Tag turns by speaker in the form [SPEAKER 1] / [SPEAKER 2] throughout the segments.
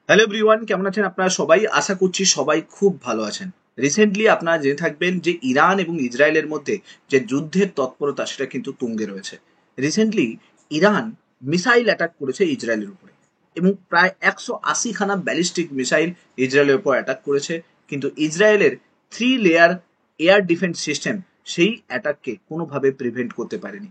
[SPEAKER 1] Hello everyone, কেমন আছেন আপনারা সবাই? আশা করছি সবাই খুব ভালো আছেন। রিসেন্টলি আপনারা জেনে থাকবেন যে ইরান এবং ইসরায়েলের মধ্যে যে যুদ্ধের তৎপরতা সেটা কিন্তু তুঙ্গে রয়েছে। রিসেন্টলি ইরান মিসাইল অ্যাটাক করেছে ইসরায়েলের উপরে এবং প্রায় 180 খানা ব্যালিস্টিক মিসাইল ইসরায়েলের উপর অ্যাটাক করেছে, কিন্তু ইসরায়েলের 3 লেয়ার এয়ার ডিফেন্স সিস্টেম সেই অ্যাটাককে কোনোভাবে প্রিভেন্ট করতে পারেনি।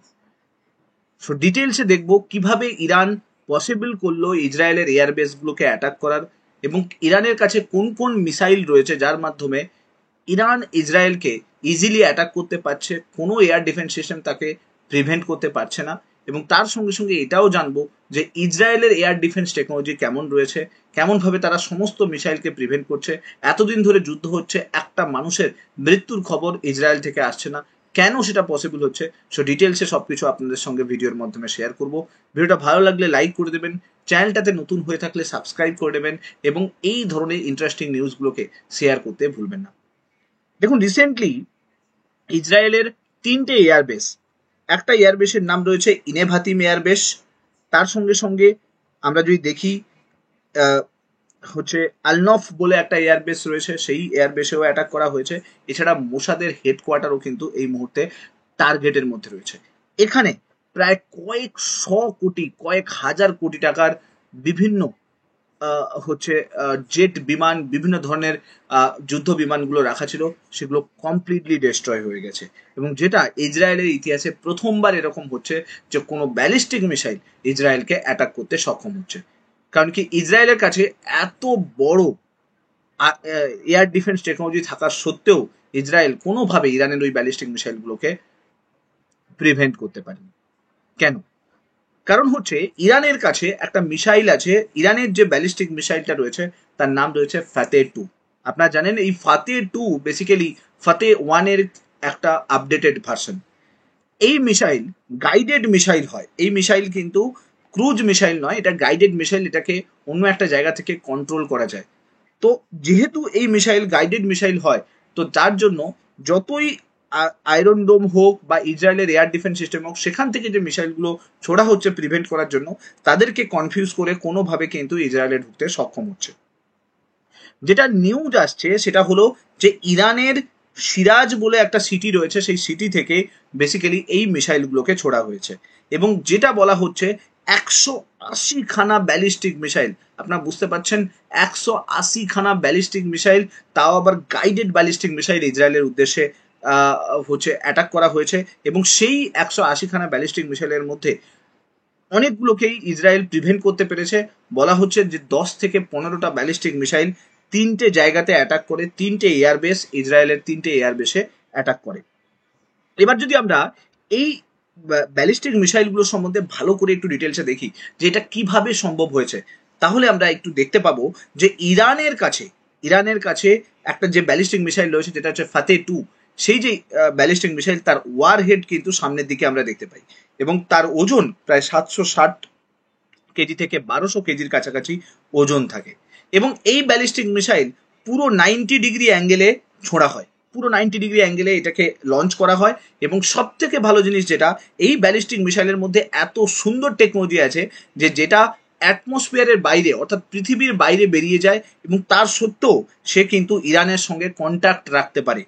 [SPEAKER 1] সো ডিটেলসে দেখবো কিভাবে ইরান পসিবল করলো ইসরায়েলের এয়ারবেস গুলোকে অ্যাটাক করার, এবং ইরানের কাছে কোন কোন মিসাইল রয়েছে যার মাধ্যমে ইরান ইসরায়েলকে ইজিলি অ্যাটাক করতে পারছে, কোনো এয়ার ডিফেন্স সিস্টেম তাকে প্রিভেন্ট করতে পারছে না। এবং তার সঙ্গে সঙ্গে এটাও জানবো যে ইসরায়েলের এয়ার ডিফেন্স টেকনোলজি কেমন রয়েছে, কেমনভাবে তারা সমস্ত মিসাইলকে প্রিভেন্ট করছে। এতদিন ধরে যুদ্ধ হচ্ছে, একটা মানুষের মৃত্যুর খবর ইসরায়েল থেকে আসছে না, কেন সেটা পসিবল হচ্ছে। সো ডিটেলসে সবকিছু আপনাদের সঙ্গে ভিডিওর মাধ্যমে শেয়ার করব। ভিডিওটা ভালো লাগলে লাইক করে দেবেন, চ্যানেলটাতে নতুন হয়ে থাকলে সাবস্ক্রাইব করে দেবেন এবং এই ধরনের ইন্টারেস্টিং নিউজগুলোকে শেয়ার করতে ভুলবেন না। দেখুন, রিসেন্টলি ইসরায়েলের 3টে এয়ারবেস, একটা এয়ারবেসের নাম রয়েছে ইনেভাতিম এয়ারবেস, তার সঙ্গে সঙ্গে আমরা যদি দেখি হচ্ছে আলনফ বলে একটা এয়ারবেস রয়েছে, সেই এয়ারবেসেও অ্যাটাক করা হয়েছে। এছাড়া মোসাদের হেডকোয়ার্টারও কিন্তু এই মুহূর্তে টার্গেটের মধ্যে রয়েছে। এখানে প্রায় কয়েক কোটি, কয়েক হাজার কোটি টাকার বিভিন্ন হচ্ছে জেট বিমান, বিভিন্ন ধরনের যুদ্ধ বিমানগুলো রাখা ছিল, সেগুলো কমপ্লিটলি ডেস্ট্রয় হয়ে গেছে। এবং যেটা ইসরায়েলের ইতিহাসে প্রথমবার এরকম হচ্ছে যে কোনো ব্যালিস্টিক মিসাইল ইসরায়েলকে অ্যাটাক করতে সক্ষম হচ্ছে। কারণ কি, ইসরায়েলের কাছে এত বড় এয়ার ডিফেন্স টেকনোলজি থাকা সত্ত্বেও ইসরায়েল কোনোভাবে ইরানের ওই ব্যালিস্টিক মিসাইলগুলোকে প্রিভেন্ট করতে পারেনি। কেন? কারণ হচ্ছে ইরানের কাছে একটা মিসাইল আছে, ইরানের যে ব্যালিস্টিক মিসাইলটা রয়েছে তার নাম রয়েছে ফাতে-2। আপনারা জানেন এই ফাতে-2 বেসিক্যালি ফাতে-1 এর একটা আপডেটেড ভার্সন। এই মিসাইল গাইডেড মিসাইল হয়, এই মিসাইল কিন্তু ক্রুজ মিসাইল নয়, এটা গাইডেড মিসাইল, এটাকে অন্য একটা জায়গা থেকে কন্ট্রোল করা যায়। তো যেহেতু এই মিসাইল গাইডেড মিসাইল হয়, তো তার জন্য যতই আয়রন ডোম হোক বা ইসরায়েলের এয়ার ডিফেন্স সিস্টেম হোক, সেখান থেকে যে মিসাইলগুলো ছোড়া হচ্ছে প্রিভেন্ট করার জন্য, তাদেরকে কনফিউজ করে কোনোভাবে কিন্তু ইসরায়েলে ঢুকতে সক্ষম হচ্ছে। যেটা নিউজ আসছে সেটা হলো যে ইরানের সিরাজ বলে একটা সিটি রয়েছে, সেই সিটি থেকে বেসিক্যালি এই মিসাইলগুলোকে ছোড়া হয়েছে। এবং যেটা বলা হচ্ছে 180 খানা ব্যালিস্টিক মিসাইল, আপনারা বুঝতে পারছেন, 180 খানা ব্যালিস্টিক মিসাইল, তাও আবার গাইডেড ব্যালিস্টিক মিসাইল ইসরায়েলের উদ্দেশ্যে হচ্ছে অ্যাটাক করা হয়েছে। এবং সেই 180 খানা ব্যালিস্টিক মিসাইলের মধ্যে অনেকগুলোকেই ইসরায়েল প্রিভেন্ট করতে পেরেছে। বলা হচ্ছে যে 10 থেকে 15টা ব্যালিস্টিক মিসাইল 3টে জায়গাতে অ্যাটাক করে, 3টে এয়ারবেস, ইসরায়েলের 3টে এয়ারবেসে অ্যাটাক করে। এবার যদি আমরা এই ব্যালিস্টিক মিসাইলগুলো সম্বন্ধে ভালো করে একটু ডিটেলসে দেখি যে এটা কিভাবে সম্ভব হয়েছে, তাহলে আমরা একটু দেখতে পাবো যে ইরানের কাছে একটা যে ব্যালিস্টিক মিসাইল রয়েছে যেটা হচ্ছে ফাতে-2, সেই যে ব্যালিস্টিক মিসাইল, তার ওয়ার হেড কিন্তু সামনের দিকে আমরা দেখতে পাই এবং তার ওজন প্রায় 760 কেজি থেকে 1200 কেজির কাছাকাছি ওজন থাকে। এবং এই ব্যালিস্টিক মিসাইল পুরো 90 ডিগ্রি অ্যাঙ্গেলে ছোড়া হয়, পুরো 90 ডিগ্রি অ্যাঙ্গেলে এটাকে লঞ্চ করা হয়। এবং সব থেকে ভালো জিনিস যেটা, এই ব্যালিস্টিক মিসাইলের মধ্যে এত সুন্দর টেকনোলজি আছে যে যেটা অ্যাটমসফিয়ারের বাইরে, অর্থাৎ পৃথিবীর বাইরে বেরিয়ে যায়, এবং তার সত্ত্বেও সে কিন্তু ইরানের সঙ্গে কন্ট্যাক্ট রাখতে পারে।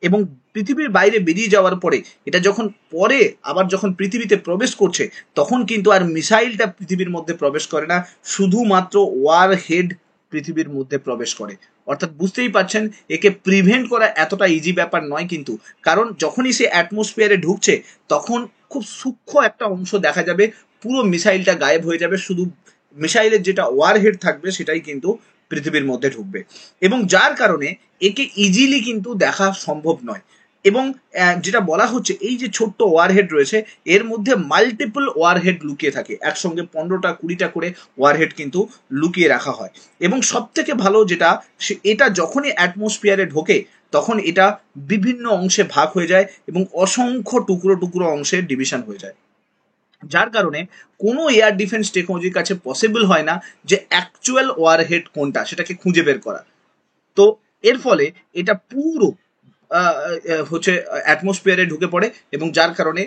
[SPEAKER 1] এবং পৃথিবীর বাইরে বেরিয়ে যাওয়ার পরে এটা যখন পরে আবার যখন পৃথিবীতে প্রবেশ করছে, তখন কিন্তু আর মিসাইলটা পৃথিবীর মধ্যে প্রবেশ করে না, শুধুমাত্র ওয়ার হেড পৃথিবীর মধ্যে প্রবেশ করে। অর্থাৎ বুঝতেই পারছেন, একে প্রিভেন্ট করা এতটা ইজি ব্যাপার নয় কিন্তু, কারণ যখনই সে অ্যাটমসফিয়ারে ঢুকছে তখন খুব সূক্ষ্ম একটা অংশ দেখা যাবে, পুরো মিসাইলটা গায়েব হয়ে যাবে, শুধু মিসাইলের যেটা ওয়ার হেড থাকবে সেটাই কিন্তু পৃথিবীর মধ্যে ঢুকবে। এবং যার কারণে একে ইজিলি কিন্তু দেখা সম্ভব নয়। এবং যেটা বলা হচ্ছে, এই যে ছোট্ট ওয়ারহেড রয়েছে, এর মধ্যে মাল্টিপল ওয়ারহেড লুকিয়ে থাকে, একসঙ্গে 15টা 20টা করে ওয়ারহেড কিন্তু লুকিয়ে রাখা হয়। এবং সব থেকে ভালো যেটা, এটা যখনই অ্যাটমসফিয়ারে ঢোকে তখন এটা বিভিন্ন অংশে ভাগ হয়ে যায় এবং অসংখ্য টুকরো টুকরো অংশে ডিভিশন হয়ে যায়। যার কারণে কোনো এয়ার ডিফেন্স টেকনোলজির কাছে পসিবল হয় না যে অ্যাকচুয়াল ওয়ারহেড কোনটা সেটাকে খুঁজে বের করা। তো এর ফলে এটা পুরো হচ্ছে অ্যাটমসফিয়ারে ঢুকে পড়ে, এবং যার কারণে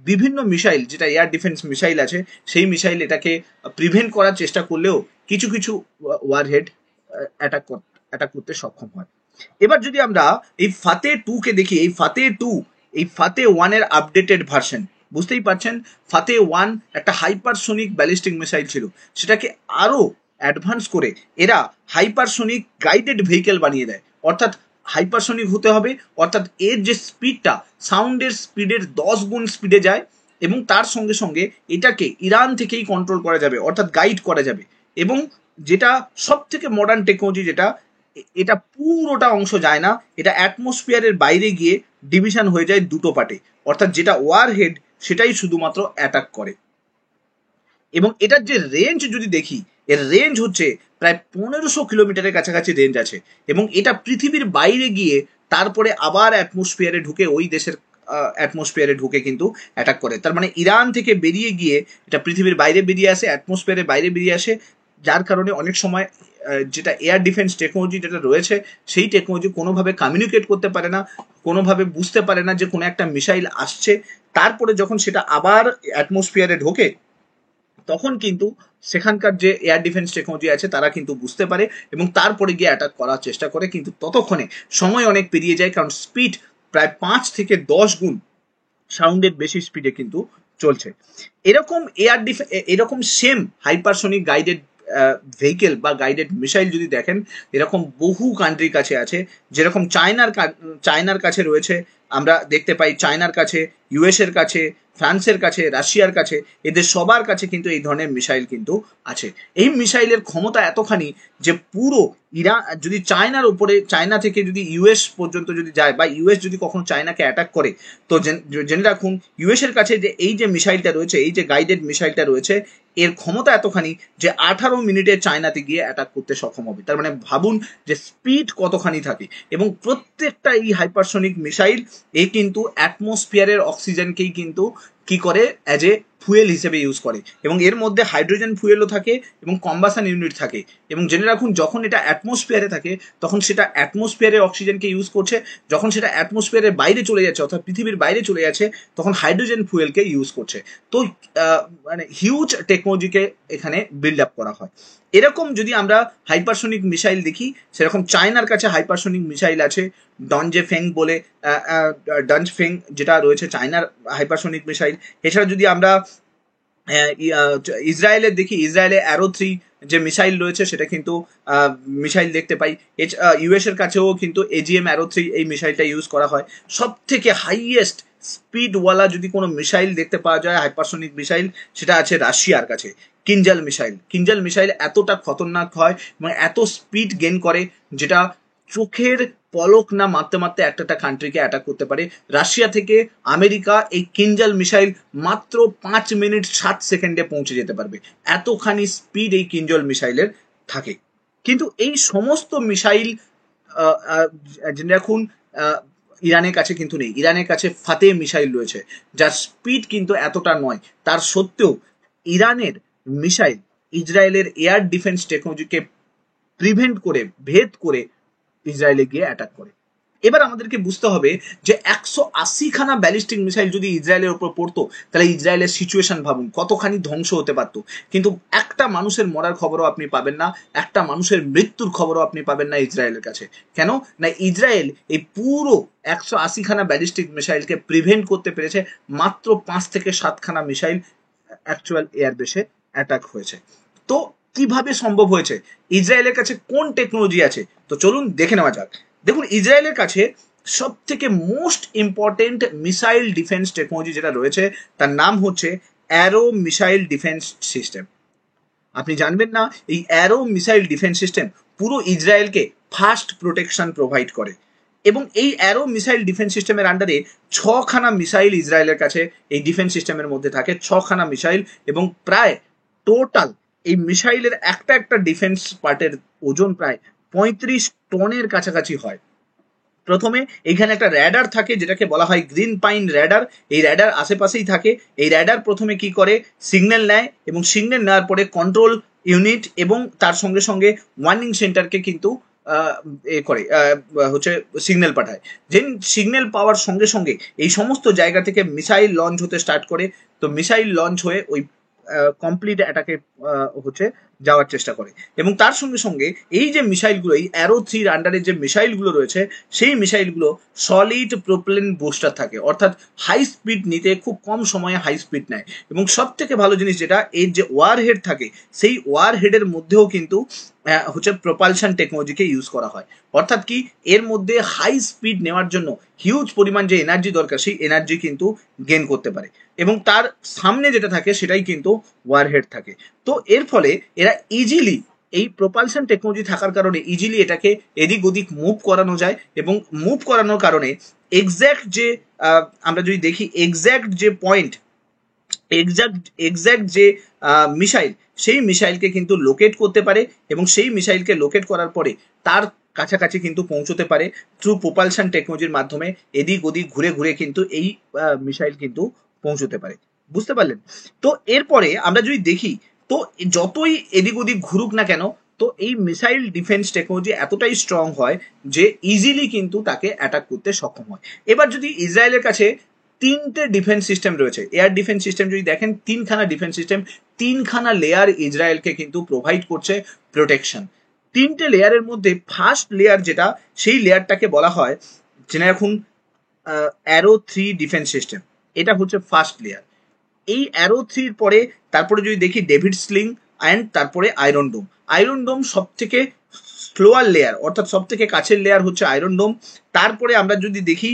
[SPEAKER 1] বিভিন্ন মিসাইল, যেটা এয়ার ডিফেন্স মিসাইল আছে, সেই মিসাইল এটাকে প্রিভেন্ট করার চেষ্টা করলেও কিছু কিছু ওয়ারহেড অ্যাটাক করতে সক্ষম হয়। এবার যদি আমরা এই ফাতে 2 কে দেখি, এই ফাতে 2 এই ফাতে 1 এর আপডেটেড ভার্সন, বুঝতেই পারছেন ফাতে 1 একটা হাইপারসোনিক ব্যালিস্টিক মিসাইল ছিল, সেটাকে আরো অ্যাডভান্স করে এরা হাইপারসোনিক গাইডেড ভেহিকেল বানিয়ে দেয়। অর্থাৎ হাইপারসোনিক হতে হবে, অর্থাৎ এর যে স্পিডটা সাউন্ডের স্পিডের 10 গুণ স্পিডে যায়, এবং তার সঙ্গে সঙ্গে এটাকে ইরান থেকেই কন্ট্রোল করা যাবে, অর্থাৎ গাইড করা যাবে। এবং যেটা সব থেকে মডার্ন টেকনোলজি, যেটা এটা পুরোটা অংশ যায় না, এটা অ্যাটমসফিয়ারের বাইরে গিয়ে ডিভিশন হয়ে যায় দুটো পার্টে, অর্থাৎ যেটা ওয়ার হেড সেটাই শুধুমাত্র অ্যাটাক করে। এবং এটার যে রেঞ্জ যদি দেখি, এর রেঞ্জ হচ্ছে প্রায় 1500 কিলোমিটারের কাছাকাছি রেঞ্জ আছে, এবং এটা পৃথিবীর বাইরে গিয়ে তারপরে আবার অ্যাটমসফিয়ারে ঢুকে ওই দেশের অ্যাটমসফিয়ারে ঢুকে কিন্তু অ্যাটাক করে। তার মানে ইরান থেকে বেরিয়ে গিয়ে এটা পৃথিবীর বাইরে বেরিয়ে আসে, অ্যাটমসফিয়ারের বাইরে বেরিয়ে আসে, যার কারণে অনেক সময় যেটা এয়ার ডিফেন্স টেকনোলজি যেটা রয়েছে সেই টেকনোলজি কোনোভাবে কমিউনিকেট করতে পারে না, কোনোভাবে বুঝতে পারে না যে কোনো একটা মিসাইল আসছে। তারপরে যখন সেটা আবার অ্যাটমসফিয়ারে ঢোকে তখন কিন্তু সেখানকার যে এয়ার ডিফেন্স টেকনোলজি আছে তারা কিন্তু বুঝতে পারে এবং তারপরে গিয়ে অ্যাটাক করার চেষ্টা করে, কিন্তু ততক্ষণে সময় অনেক পেরিয়ে যায়, কারণ স্পিড প্রায় 5 থেকে 10 গুণ সাউন্ডের বেশি স্পিডে কিন্তু চলছে। এরকম এরকম সেম হাইপারসোনিক গাইডেড ভেহিকেল বা গাইডেড মিসাইল যদি দেখেন, এরকম বহু কান্ট্রির কাছে আছে। যেরকম চায়নার কাছে রয়েছে, আমরা দেখতে পাই চায়নার কাছে, ইউএস এর কাছে, ফ্রান্সের কাছে, রাশিয়ার কাছে, এদের সবার কাছে কিন্তু এই ধরনের মিসাইল কিন্তু আছে। এই মিসাইলের ক্ষমতা এতখানি যে পুরো ইরান যদি চায়নার উপরে, চায়না থেকে যদি ইউএস পর্যন্ত যদি যায়, বা ইউএস যদি কখনো চায়নাকে অ্যাটাক করে, তো জেনে রাখুন ইউএস এর কাছে যে এই যে মিসাইলটা রয়েছে, এই যে গাইডেড মিসাইলটা রয়েছে, এর ক্ষমতা এতখানি যে 18 মিনিটে চায়নাতে গিয়ে অ্যাটাক করতে সক্ষম হবে। তার মানে ভাবুন যে স্পিড কতখানি থাকে। এবং প্রত্যেকটা এই হাইপারসোনিক মিসাইল এ কিন্তু অ্যাটমসফিয়ারের অক্সিজেনকেই কিন্তু কি করে, অ্যাজ এ ফুয়েল হিসেবে ইউজ করে, এবং এর মধ্যে হাইড্রোজেন ফুয়েলও থাকে এবং কম্বাসন ইউনিট থাকে। এবং জেনে রাখুন যখন এটা অ্যাটমসফিয়ারে থাকে তখন সেটা অ্যাটমসফিয়ারের অক্সিজেনকে ইউজ করছে, যখন সেটা অ্যাটমসফিয়ারের বাইরে চলে যাচ্ছে অর্থাৎ পৃথিবীর বাইরে চলে যাচ্ছে তখন হাইড্রোজেন ফুয়েলকে ইউজ করছে। তো মানে হিউজ টেকনোলজিকে এখানে বিল্ড আপ করা হয়। এরকম যদি আমরা হাইপারসোনিক মিসাইল দেখি, সেরকম চায়নার কাছে হাইপারসোনিক মিসাইল আছে ডনজেফেং বলে, ডনজফেং যেটা রয়েছে চায়নার হাইপারসোনিক মিসাইল। এছাড়া যদি আমরা ইসরায়েলের দেখি, ইসরায়েলে অ্যারো 3 যে মিসাইল রয়েছে সেটা কিন্তু মিসাইল দেখতে পাই। ইউএস এর কাছেও কিন্তু এজিএম অ্যারো 3 এই মিসাইলটা ইউজ করা হয়। সব থেকে হাইয়েস্ট স্পিডওয়ালা যদি কোনো মিসাইল দেখতে পাওয়া যায় হাইপারসোনিক মিসাইল, সেটা আছে রাশিয়ার কাছে কিনজাল মিসাইল। কিনজাল মিসাইল এতটা খতরনাক হয় এবং এত স্পিড গেইন করে যেটা চোখের পলক না মারতে মারতে একটা কান্ট্রিকে অ্যাটাক করতে পারে। রাশিয়া থেকে আমেরিকা এই কিনজাল মিসাইল মাত্র 5 মিনিট 7 সেকেন্ডে পৌঁছে যেতে পারবে, এতখানি স্পিড এই কিনজাল মিসাইলের থাকে। কিন্তু এই সমস্ত মিসাইল জেনে রাখুন ইরানের কাছে কিন্তু নেই। ইরানের কাছে ফাতে মিসাইল রয়েছে যার স্পিড কিন্তু এতটা নয়, তার সত্ত্বেও ইরানের মিসাইল ইসরায়েলের এয়ার ডিফেন্স টেকনোলজিকে প্রিভেন্ট করে, ভেদ করে ইসরায়েলে গিয়ে অ্যাটাক করে। এবার আমাদেরকে বুঝতে হবে যে 180 খানা ব্যালিস্টিক মিসাইল যদি ইসরায়েলের উপর পড়তো তাহলে ইসরায়েলের সিচুয়েশন ভাবুন কতখানি ধ্বংস হতে পারত। কিন্তু একটা মানুষের মরার খবরও আপনি পাবেন না, একটা মানুষের মৃত্যুর খবরও আপনি পাবেন না ইসরায়েলের কাছে। কেন না, ইসরায়েল এই পুরো 180 খানা ব্যালিস্টিক মিসাইলকে প্রিভেন্ট করতে পেরেছে। মাত্র 5 থেকে 7 খানা মিসাইল অ্যাকচুয়াল এয়ারবেসে অ্যাটাক হয়েছে। তো কিভাবে সম্ভব হয়েছে, ইসরায়েলের কাছে কোন টেকনোলজি আছে, তো চলুন দেখে নেওয়া যাক। দেখুন ইসরায়েলের কাছে সব থেকে most important missile defence technology যেটা রয়েছে তার নাম হচ্ছে অ্যারো মিসাইল ডিফেন্স সিস্টেম। আপনি জানবেন না, এই অ্যারো মিসাইল ডিফেন্স সিস্টেম পুরো ইসরায়েলকে ফাস্ট প্রোটেকশন প্রোভাইড করে। এবং এই অ্যারো মিসাইল ডিফেন্স সিস্টেমের আন্ডারে 6 খানা মিসাইল ইসরায়েলের কাছে এই ডিফেন্স সিস্টেমের মধ্যে থাকে, 6 খানা মিসাইল। এবং প্রায় টোটাল এই মিসাইলের একটা ডিফেন্স পার্টের ওজন প্রায় 35 টনের কাছাকাছি হয়। প্রথমে এখানে একটা র্যাডার থাকে যেটাকে বলা হয় গ্রিন পাইন র্যাডার। এই র্যাডার আশেপাশেই থাকে। এই র্যাডার প্রথমে কি করে, সিগন্যাল নেয় এবং সিগন্যাল নেওয়ার পরে কন্ট্রোল ইউনিট এবং তার সঙ্গে সঙ্গে ওয়ার্নিং সেন্টারকে কিন্তু করে হচ্ছে সিগন্যাল পাঠায়। যে সিগন্যাল পাওয়ার সঙ্গে সঙ্গে এই সমস্ত জায়গা থেকে মিসাইল লঞ্চ হতে স্টার্ট করে। তো মিসাইল লঞ্চ হয়ে ওই কমপ্লিট অ্যাটাকে হচ্ছে যাওয়ার চেষ্টা করে। এবং তার সঙ্গে সঙ্গে এই যে মিসাইলগুলো, এই অ্যারো 3-র আন্ডারে যে মিসাইলগুলো রয়েছে, সেই মিসাইলগুলো সলিড প্রোপেলেন্ট বুস্টার থাকে, অর্থাৎ হাই স্পিড নিতে খুব কম সময়ে হাই স্পিড নেয়। এবং সব থেকে ভালো জিনিস যেটা, এর যে ওয়ার হেড থাকে, সেই ওয়ার হেডের মধ্যেও কিন্তু হচ্ছে প্রপালশন টেকনোলজিকে ইউজ করা হয়। অর্থাৎ কি, এর মধ্যে হাই স্পিড নেওয়ার জন্য হিউজ পরিমাণ যে এনার্জি দরকার, সেই এনার্জি কিন্তু গেন করতে পারে। এবং তার সামনে যেটা থাকে সেটাই কিন্তু ওয়ারহেড থাকে। তো এর ফলে এরা ইজিলি, এই প্রপালশন টেকনোলজি থাকার কারণে ইজিলি এটাকে এদিক ওদিক মুভ করানো যায়। এবং মুভ করানোর কারণে এক্স্যাক্ট যে আমরা যদি দেখি এক্স্যাক্ট যে পয়েন্ট, এক্স্যাক্ট যে মিসাইল, সেই মিসাইলকে কিন্তু লোকেট করতে পারে। এবং সেই মিসাইলকে লোকেট করার পরে তার কাছাকাছি কিন্তু পৌঁছতে পারে থ্রু প্রপালশন টেকনোলজির মাধ্যমে। এদিক ওদিক ঘুরে ঘুরে কিন্তু এই মিসাইল কিন্তু পৌঁছতে পারে। বুঝতে পারলেন? তো এরপরে আমরা যদি দেখি, তো যতই এদিক ওদিক ঘুরুক না কেন, তো এই মিসাইল ডিফেন্স টেকনোলজি এতটাই স্ট্রং হয় যে ইজিলি কিন্তু তাকে অ্যাটাক করতে সক্ষম হয়। এবার যদি ইসরায়েলের কাছে 3টে ডিফেন্স সিস্টেম রয়েছে, এয়ার ডিফেন্স সিস্টেম যদি দেখেন, 3খানা ডিফেন্স সিস্টেম, 3খানা লেয়ার ইসরায়েলকে কিন্তু প্রোভাইড করছে প্রোটেকশন। 3টে লেয়ারের মধ্যে ফার্স্ট লেয়ার যেটা, সেই লেয়ারটাকে বলা হয়, জেনে রাখুন, অ্যারো 3 ডিফেন্স সিস্টেম। এটা হচ্ছে ফার্স্ট লেয়ার। এই অ্যারো 3-র পরে তারপরে যদি দেখি ডেভিড স্লিং অ্যান্ড তারপরে আয়রন ডোম। আয়রন ডোম সব থেকে স্লোয়ার লেয়ার, অর্থাৎ সব থেকে কাছের লেয়ার হচ্ছে আয়রন ডোম। তারপরে আমরা যদি দেখি,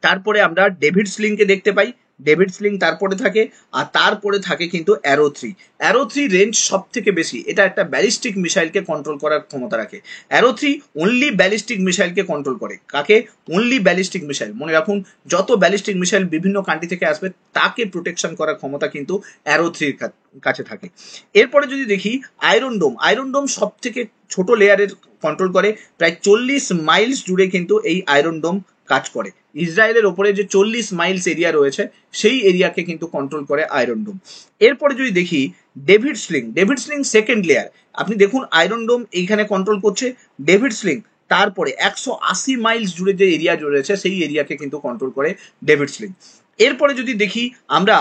[SPEAKER 1] তারপরে আমরা ডেভিড স্লিংকে দেখতে পাই, ডেভিড স্লিং তারপরে থাকে, আর তারপরে থাকে কিন্তু অ্যারো 3। অ্যারো 3 রেঞ্জ সব থেকে বেশি, এটা একটা ব্যালিস্টিক মিসাইলকে কন্ট্রোল করার ক্ষমতা রাখে। অ্যারো 3 অনলি ব্যালিস্টিক মিসাইলকে কন্ট্রোল করে। কাকে? Only ballistic missile. মনে রাখুন, যত ব্যালিস্টিক মিসাইল বিভিন্ন কান্ট্রি থেকে আসবে, তাকে প্রোটেকশন করার ক্ষমতা কিন্তু অ্যারো 3-র কাছে থাকে। এরপরে যদি দেখি আয়রন ডোম, আয়রন ডোম সব থেকে ছোট লেয়ারের কন্ট্রোল করে। প্রায় 40 মাইলস জুড়ে কিন্তু এই আয়রন ডোম কাজ করে। ইসরায়েলের ওপরে যে 40 মাইলস এরিয়া রয়েছে, সেই এরিয়াকে কিন্তু কন্ট্রোল করে আয়রন ডোম। এরপরে যদি দেখি David sling, David sling second layer. আপনি দেখুন, আয়রন ডোম এইখানে কন্ট্রোল করছে, ডেভিড স্লিং তারপরে 180 মাইলস জুড়ে যে এরিয়া রয়েছে, সেই এরিয়াকে কিন্তু কন্ট্রোল করে ডেভিড স্লিং। এরপরে যদি দেখি আমরা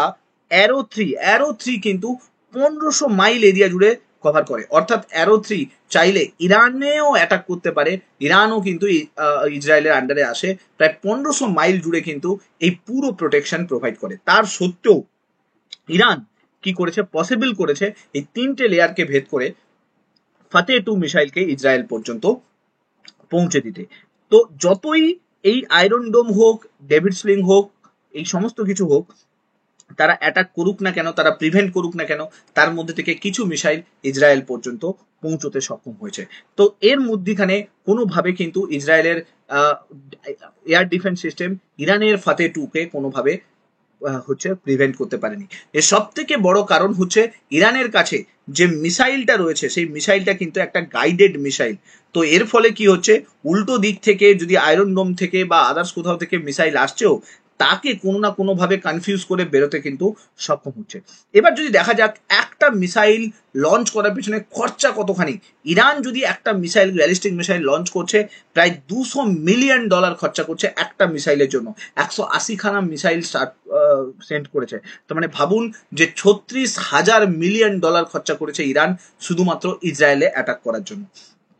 [SPEAKER 1] অ্যারো 3, অ্যারো 3 কিন্তু 1500 মাইল এরিয়া জুড়ে কভার করে। অর্থাৎ অ্যারো 3 চাইলে ইরানেও অ্যাটাক করতে পারে। ইরানও কিন্তু ইসরায়েলের আন্ডারে আসে। প্রায় 1500 মাইল জুড়ে কিন্তু এই পুরো প্রোটেকশন প্রোভাইড করে। তার সত্ত্বেও ইরান কি করেছে, পসিবল করেছে এই 3টে লেয়ারকে ভেদ করে ফাতে 2 মিসাইলকে ইসরায়েল পর্যন্ত পৌঁছে দিতে। তো যতই এই আয়রন ডোম হোক, ডেভিড স্লিং হোক, এই সমস্ত কিছু হোক, তারা অ্যাটাক করুক না কেন, তারা প্রিভেন্ট করুক না কেন, তার মধ্যে থেকে কিছু মিসাইল ইসরায়েল পর্যন্ত পৌঁছতে সক্ষম হয়েছে। তো এর মধ্যখানে কোনোভাবে কিন্তু ইসরায়েলের এয়ার ডিফেন্স সিস্টেম ইরানের ফাতে 2-কে কোনোভাবে হচ্ছে প্রিভেন্ট করতে পারেনি। এর সব থেকে বড় কারণ হচ্ছে ইরানের কাছে যে মিসাইলটা রয়েছে, সেই মিসাইলটা কিন্তু একটা গাইডেড মিসাইল। তো এর ফলে কি হচ্ছে, উল্টো দিক থেকে যদি আয়রন ডোম থেকে বা আদার্স কোথাও থেকে মিসাইল আসছেও, তাকে কোনো না কোনোভাবে কনফিউজ করে বেরোতে কিন্তু সক্ষম হচ্ছে। এবার যদি দেখা যাক একটা মিসাইল লঞ্চ করার পিছনে খরচা কতখানি। ইরান যদি একটা মিসাইল, ব্যালিস্টিক মিসাইল লঞ্চ করছে, প্রায় $200 মিলিয়ন খরচা করছে একটা মিসাইলের জন্য। 180খানা মিসাইল সেন্ড করেছে। তো মানে ভাবুন যে $36,000 মিলিয়ন খরচা করেছে ইরান শুধুমাত্র ইসরায়েলে অ্যাটাক করার জন্য।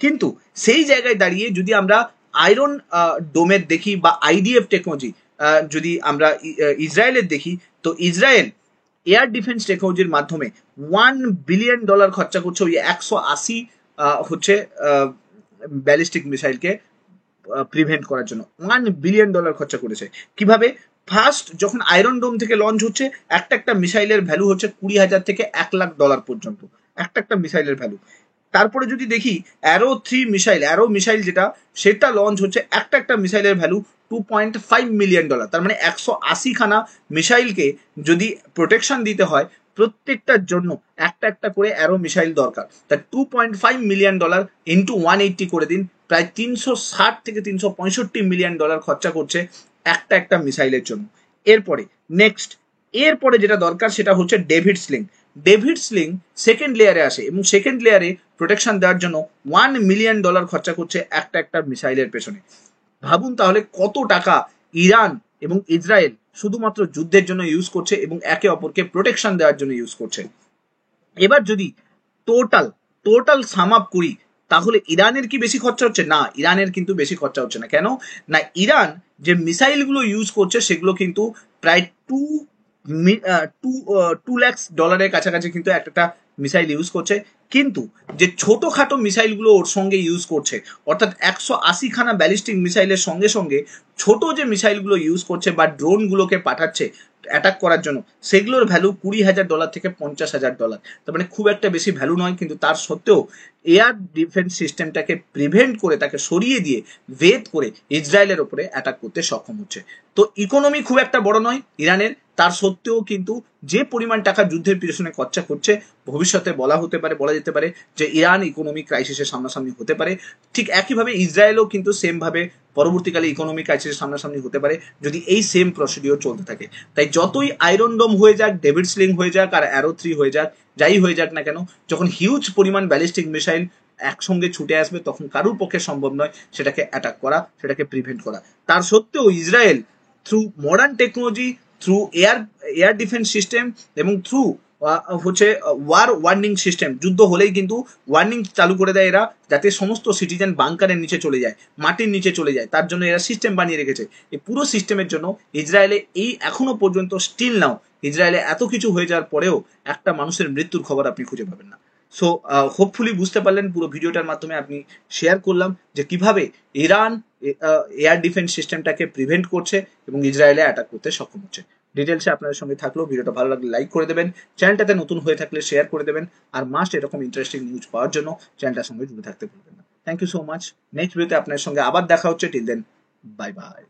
[SPEAKER 1] কিন্তু সেই জায়গায় দাঁড়িয়ে যদি আমরা আয়রন ডোমের দেখি বা আইডিএফ টেকনোলজি যদি আমরা ইসরায়েলের দেখি, তো ইসরায়েল এয়ার ডিফেন্স টেকনোলজির মাধ্যমে $1 বিলিয়ন খরচা করছে ওই 180 হচ্ছে ব্যালিস্টিক মিসাইলকে প্রিভেন্ট করার জন্য। $1 বিলিয়ন খরচা করেছে। কিভাবে? ফার্স্ট যখন আয়রন ডোম থেকে লঞ্চ হচ্ছে, একটা মিসাইলের ভ্যালু হচ্ছে $20,000 থেকে $1,00,000 পর্যন্ত, একটা মিসাইলের ভ্যালু। তারপরে যদি দেখি অ্যারো 3 মিসাইল, অ্যারো মিসাইল যেটা, সেটা লঞ্চ হচ্ছে, একটা মিসাইলের ভ্যালু $2.5 মিলিয়ন। তার মানে 180খানা মিসাইলকে যদি প্রোটেকশন দিতে হয়, প্রত্যেকটার জন্য একটা করে অ্যারো মিসাইল দরকার। তা $2.5 মিলিয়ন ইন্টু 180 করে দিন, প্রায় $360 থেকে $365 মিলিয়ন খরচা করছে একটা মিসাইলের জন্য। এরপরে যেটা দরকার সেটা হচ্ছে David sling. David sling second লেয়ারে আসে এবং সেকেন্ড লেয়ারে প্রোটেকশন দেওয়ার জন্য $1 মিলিয়ন খরচা করছে একটা মিসাইলের পেছনে। ভাবুন তাহলে কত টাকা ইরান এবং ইসরায়েল শুধুমাত্র যুদ্ধের জন্য ইউজ করছে এবং একে অপরকে প্রোটেকশন দেওয়ার জন্য ইউজ করছে। এবার যদি টোটাল টোটাল সাম আপ করি, তাহলে ইরানের কি বেশি খরচা হচ্ছে? না, ইরানের কিন্তু বেশি খরচা হচ্ছে না। কেন না, ইরান যে মিসাইলগুলো ইউজ করছে সেগুলো কিন্তু প্রায় টু ল্যাক্স ডলারের কাছাকাছি কিন্তু একটা মিসাইল ইউজ করছে। কিন্তু যে ছোটখাটো মিসাইলগুলো ওর সঙ্গে ইউজ করছে, অর্থাৎ 180 খানা ব্যালিস্টিক মিসাইলের সঙ্গে সঙ্গে ছোট যে মিসাইলগুলো ইউজ করছে বা ড্রোনগুলোকে পাঠাচ্ছে অ্যাটাক করার জন্য, সেগুলোর ভ্যালু $20,000 থেকে $50,000। তার মানে খুব একটা বেশি ভ্যালু নয়, কিন্তু তার সত্ত্বেও এয়ার ডিফেন্স সিস্টেমটাকে প্রিভেন্ট করে, তাকে সরিয়ে দিয়ে ভেদ করে ইসরায়েলের ওপরে অ্যাটাক করতে সক্ষম হচ্ছে। তো ইকোনমি খুব একটা বড় নয় ইরানের, তার সত্ত্বেও কিন্তু যে পরিমাণ টাকা যুদ্ধের পিছনে খরচা করছে, ভবিষ্যতে বলা যেতে পারে যে ইরান ইকোনমিক ক্রাইসিসের সামনাসামনি হতে পারে। ঠিক একইভাবে ইসরায়েলও কিন্তু সেম ভাবে পরবর্তীকালে ইকোনমিক ক্রাইসিসের সামনাসামনি হতে পারে যদি এই সেম প্রসিডিওর চলতে থাকে। তাই যতই আয়রন ডোম হয়ে যাক, ডেভিড স্লিং হয়ে যাক, আর অ্যারো 3 হয়ে যাক, যাই হয়ে যাক না কেন, যখন হিউজ পরিমাণ ব্যালিস্টিক মিসাইল একসঙ্গে ছুটে আসবে, তখন কারুর পক্ষে সম্ভব নয় সেটাকে অ্যাটাক করা, সেটাকে প্রিভেন্ট করা। তার সত্ত্বেও Israel through modern technology, through air defence system এবং থ্রু হচ্ছে ওয়ার্নিং সিস্টেম, যুদ্ধ হলেই কিন্তু ওয়ার্নিং চালু করে দেয় এরা, যাতে সমস্ত সিটিজেন বাংকারের নিচে চলে যায়, মাটির নিচে চলে যায়। তার জন্য এরা সিস্টেম বানিয়ে রেখেছে। এই পুরো সিস্টেমের জন্য ইসরায়েলে এই এখনো পর্যন্ত স্টিল নাও ইসরায়েলে এত কিছু হয়ে যাওয়ার পরেও একটা মানুষের মৃত্যুর খবর আপনি খুঁজে পাবেন না। সো হোপফুলি বুঝতে পারলেন পুরো ভিডিওটার মাধ্যমে আপনি শেয়ার করলাম যে কিভাবে ইরান এয়ার ডিফেন্স সিস্টেমটাকে প্রিভেন্ট করছে এবং ইসরায়েলে অ্যাটাক করতে সক্ষম হচ্ছে। ডিটেলসে আপনাদের সঙ্গে থাকলো। ভিডিওটা ভালো লাগলে লাইক করে দেবেন, চ্যানেলটাতে নতুন হয়ে থাকলে শেয়ার করে দেবেন, আর মাস্ট এরকম ইন্টারেস্টিং নিউজ পাওয়ার জন্য চ্যানেলটার সঙ্গে জুড়ে থাকতে ভুলবেন না। Thank you so much. Next ভিডিওতে আপনার সঙ্গে আবার দেখা হচ্ছে। Till then, bye by.